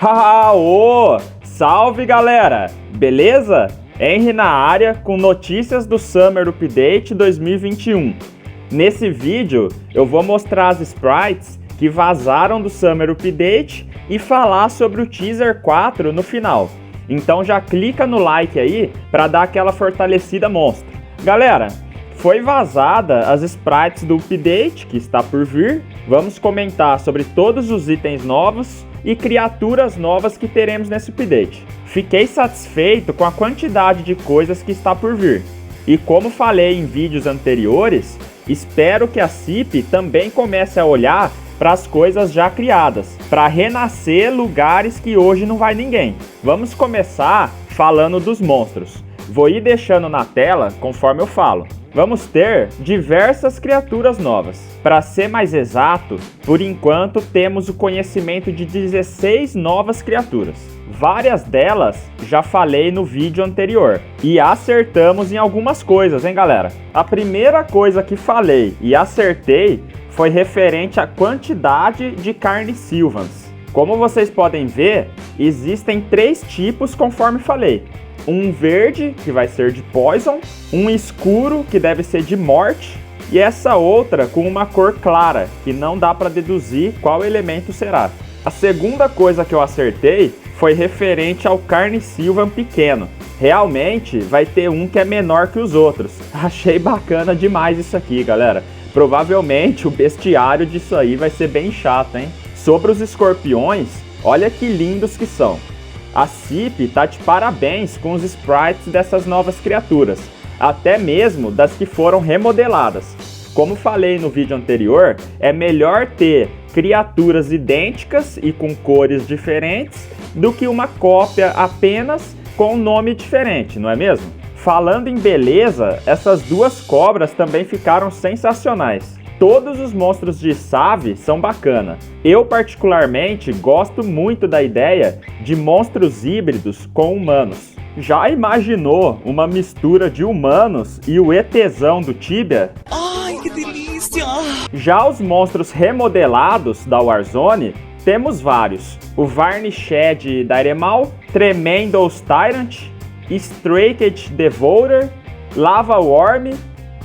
Ô! Salve galera! Beleza? Henry na área com notícias do Summer Update 2021. Nesse vídeo eu vou mostrar as sprites que vazaram do Summer Update e falar sobre o Teaser 4 no final. Então já clica no like aí para dar aquela fortalecida monstra. Galera, foi vazada as sprites do update que está por vir. Vamos comentar sobre todos os itens novos e criaturas novas que teremos nesse update. Fiquei satisfeito com a quantidade de coisas que está por vir. E como falei em vídeos anteriores, espero que a CIP também comece a olhar para as coisas já criadas, para renascer lugares que hoje não vai ninguém. Vamos começar falando dos monstros. Vou ir deixando na tela conforme eu falo. Vamos ter diversas criaturas novas. Para ser mais exato, por enquanto temos o conhecimento de 16 novas criaturas. Várias delas já falei no vídeo anterior e acertamos em algumas coisas, hein galera? A primeira coisa que falei e acertei foi referente à quantidade de Carnisilvans. Como vocês podem ver, existem 3 tipos conforme falei. Um verde, que vai ser de Poison, um escuro, que deve ser de Morte, e essa outra com uma cor clara, que não dá para deduzir qual elemento será. A segunda coisa que eu acertei foi referente ao Carnisilvan pequeno. Realmente vai ter um que é menor que os outros. Achei bacana demais isso aqui, galera. Provavelmente o bestiário disso aí vai ser bem chato, hein? Sobre os escorpiões, olha que lindos que são. A CIP tá de parabéns com os sprites dessas novas criaturas, até mesmo das que foram remodeladas. Como falei no vídeo anterior, é melhor ter criaturas idênticas e com cores diferentes do que uma cópia apenas com um nome diferente, não é mesmo? Falando em beleza, essas duas cobras também ficaram sensacionais. Todos os monstros de Save são bacana. Eu particularmente gosto muito da ideia de monstros híbridos com humanos. Já imaginou uma mistura de humanos e o ETzão do Tibia? Ai, que delícia! Já os monstros remodelados da Warzone, temos vários. O Varnished Dairemal, Tremendos Tyrant, Straked Devourer, Lava Worm,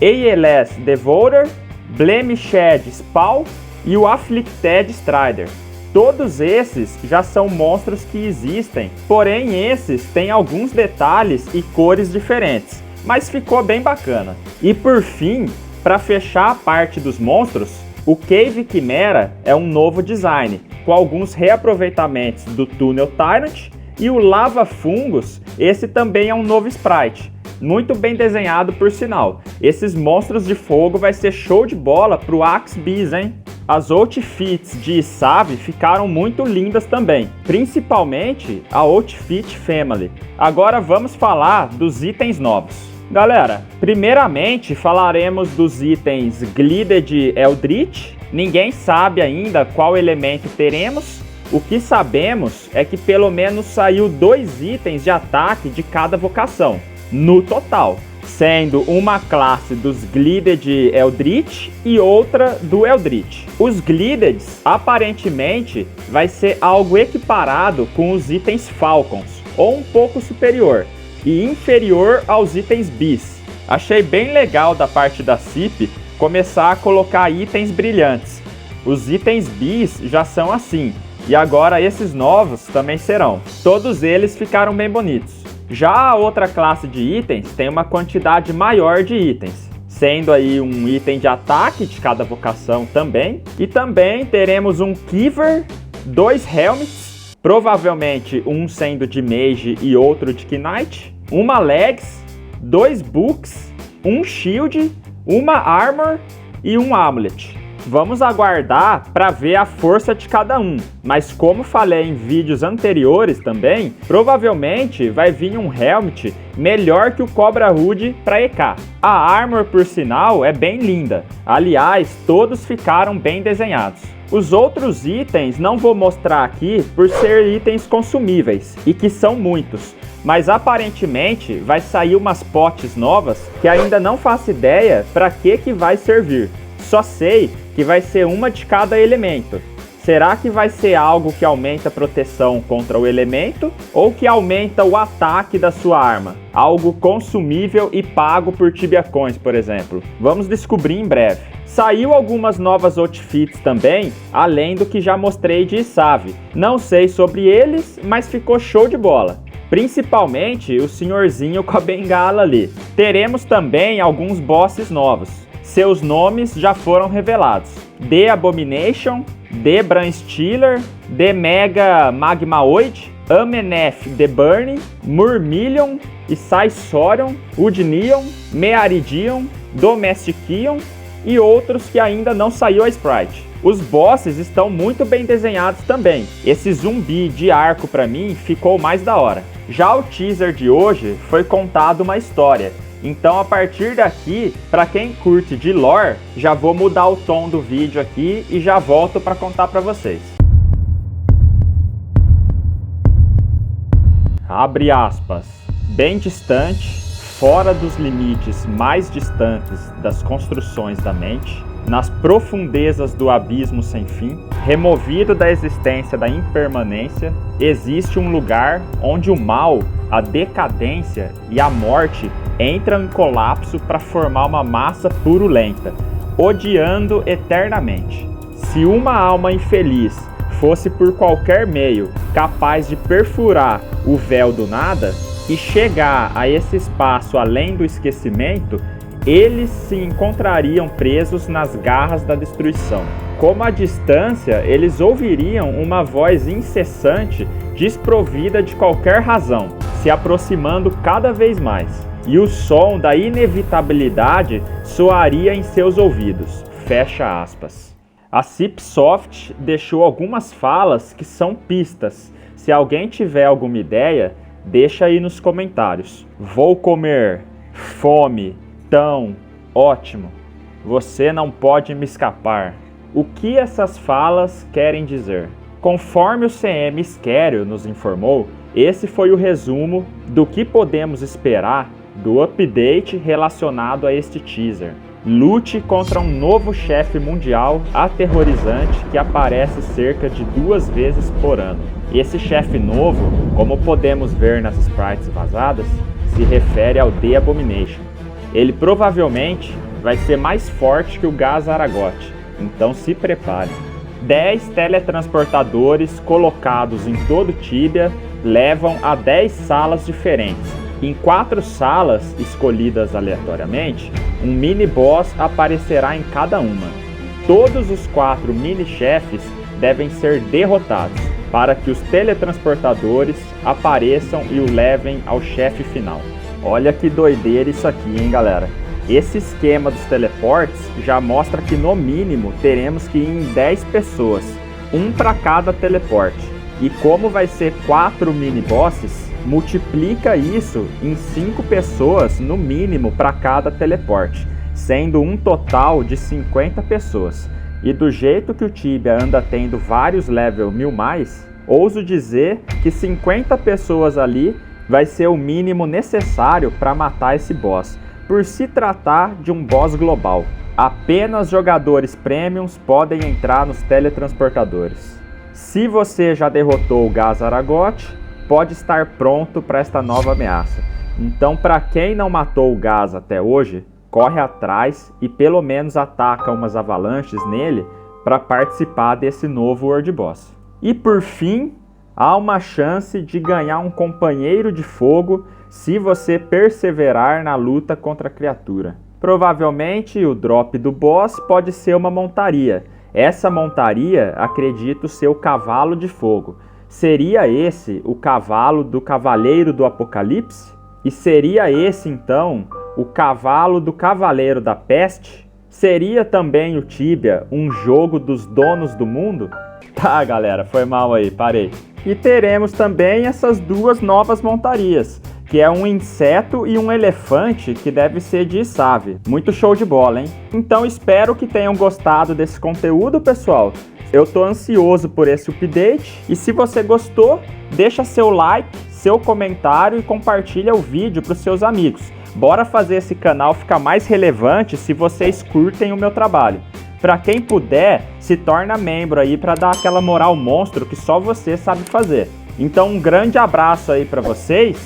ALS Devourer, Blemished Spawn e o Afflicted Strider. Todos esses já são monstros que existem, porém esses têm alguns detalhes e cores diferentes, mas ficou bem bacana. E por fim, para fechar a parte dos monstros, o Cave Chimera é um novo design, com alguns reaproveitamentos do Tunnel Tyrant, e o Lava Fungus, esse também é um novo sprite. Muito bem desenhado por sinal. Esses monstros de fogo vai ser show de bola pro Axe Beast, hein? As outfits de Save ficaram muito lindas também, principalmente a Outfit Family. Agora vamos falar dos itens novos. Galera, primeiramente falaremos dos itens Glided Eldritch. Ninguém sabe ainda qual elemento teremos. O que sabemos é que pelo menos saiu 2 itens de ataque de cada vocação no total, sendo uma classe dos Glided Eldritch e outra do Eldritch. Os Glideds aparentemente vai ser algo equiparado com os itens Falcons, ou um pouco superior, e inferior aos itens Beasts. Achei bem legal da parte da CIP começar a colocar itens brilhantes. Os itens Beasts já são assim, e agora esses novos também serão. Todos eles ficaram bem bonitos. Já a outra classe de itens tem uma quantidade maior de itens, sendo aí um item de ataque de cada vocação também. E também teremos um Kiver, 2 Helmets, provavelmente um sendo de Mage e outro de Knight, uma Legs, 2 Books, um Shield, uma Armor e um Amulet. Vamos aguardar para ver a força de cada um, mas como falei em vídeos anteriores também, provavelmente vai vir um Helmet melhor que o Cobra Hood para EK. A Armor, por sinal, é bem linda, aliás, todos ficaram bem desenhados. Os outros itens não vou mostrar aqui por ser itens consumíveis, e que são muitos, mas aparentemente vai sair umas potes novas que ainda não faço ideia para que vai servir. Só sei que vai ser uma de cada elemento, Será que vai ser algo que aumenta a proteção contra o elemento ou que aumenta o ataque da sua arma? Algo consumível e pago por Tibia Coins, por exemplo. Vamos descobrir em breve. Saiu algumas novas outfits também, além do que já mostrei de Isave. Não sei sobre eles, mas ficou show de bola. Principalmente o senhorzinho com a bengala ali. Teremos também alguns bosses novos. Seus nomes já foram revelados. The Abomination, The Bran Stealer, The Mega Magmaoid, Ameneth The Burning, Murmillion, Isaisorion, Udneon, Mearidion, Domesticion e outros que ainda não saiu a sprite. Os bosses estão muito bem desenhados também. Esse zumbi de arco pra mim ficou mais da hora. Já o teaser de hoje foi contado uma história. Então a partir daqui, para quem curte de lore, já vou mudar o tom do vídeo aqui e já volto para contar para vocês. Abre aspas. Bem distante, fora dos limites mais distantes das construções da mente, nas profundezas do abismo sem fim, removido da existência da impermanência, existe um lugar onde o mal, a decadência e a morte entram em colapso para formar uma massa purulenta, odiando eternamente. Se uma alma infeliz fosse por qualquer meio capaz de perfurar o véu do nada e chegar a esse espaço além do esquecimento, eles se encontrariam presos nas garras da destruição. Como à distância, eles ouviriam uma voz incessante, desprovida de qualquer razão, se aproximando cada vez mais. E o som da inevitabilidade soaria em seus ouvidos. Fecha aspas. A Cipsoft deixou algumas falas que são pistas. Se alguém tiver alguma ideia, deixa aí nos comentários. Vou comer. Fome. Tão. Ótimo. Você não pode me escapar. O que essas falas querem dizer? Conforme o CM Isquério nos informou, esse foi o resumo do que podemos esperar do update relacionado a este teaser. Lute contra um novo chefe mundial aterrorizante que aparece cerca de 2 vezes por ano. Esse chefe novo, como podemos ver nas sprites vazadas, se refere ao The Abomination. Ele provavelmente vai ser mais forte que o Gazaragot, então se prepare. 10 teletransportadores colocados em todo Tibia levam a 10 salas diferentes. Em 4 salas escolhidas aleatoriamente, um mini-boss aparecerá em cada uma. Todos os 4 mini-chefes devem ser derrotados para que os teletransportadores apareçam e o levem ao chefe final. Olha que doideira isso aqui, hein, galera? Esse esquema dos teleportes já mostra que no mínimo teremos que ir em 10 pessoas, um para cada teleporte. E como vai ser 4 mini-bosses, multiplica isso em 5 pessoas no mínimo para cada teleporte, sendo um total de 50 pessoas. E do jeito que o Tibia anda tendo vários level 1000+, ouso dizer que 50 pessoas ali vai ser o mínimo necessário para matar esse boss, por se tratar de um boss global. Apenas jogadores premiums podem entrar nos teletransportadores. Se você já derrotou o Gazaragot, pode estar pronto para esta nova ameaça. Então, para quem não matou o Gaz até hoje, corre atrás e pelo menos ataca umas avalanches nele para participar desse novo World Boss. E por fim, há uma chance de ganhar um companheiro de fogo se você perseverar na luta contra a criatura. Provavelmente o drop do boss pode ser uma montaria. Essa montaria, acredito ser o cavalo de fogo. Seria esse o cavalo do Cavaleiro do Apocalipse? E seria esse então o cavalo do Cavaleiro da Peste? Seria também o Tibia um jogo dos donos do mundo? Tá, galera, foi mal aí, parei. E teremos também essas 2 novas montarias, que é um inseto e um elefante que deve ser de Isave. Muito show de bola, hein? Então espero que tenham gostado desse conteúdo, pessoal. Eu tô ansioso por esse update e se você gostou, deixa seu like, seu comentário e compartilha o vídeo para os seus amigos. Bora fazer esse canal ficar mais relevante se vocês curtem o meu trabalho. Pra quem puder, se torna membro aí pra dar aquela moral monstro que só você sabe fazer. Então um grande abraço aí pra vocês,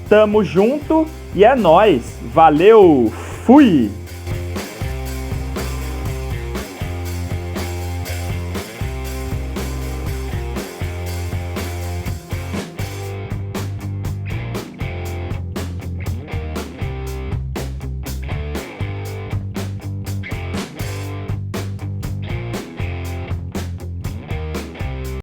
tamo junto e é nóis, valeu, fui!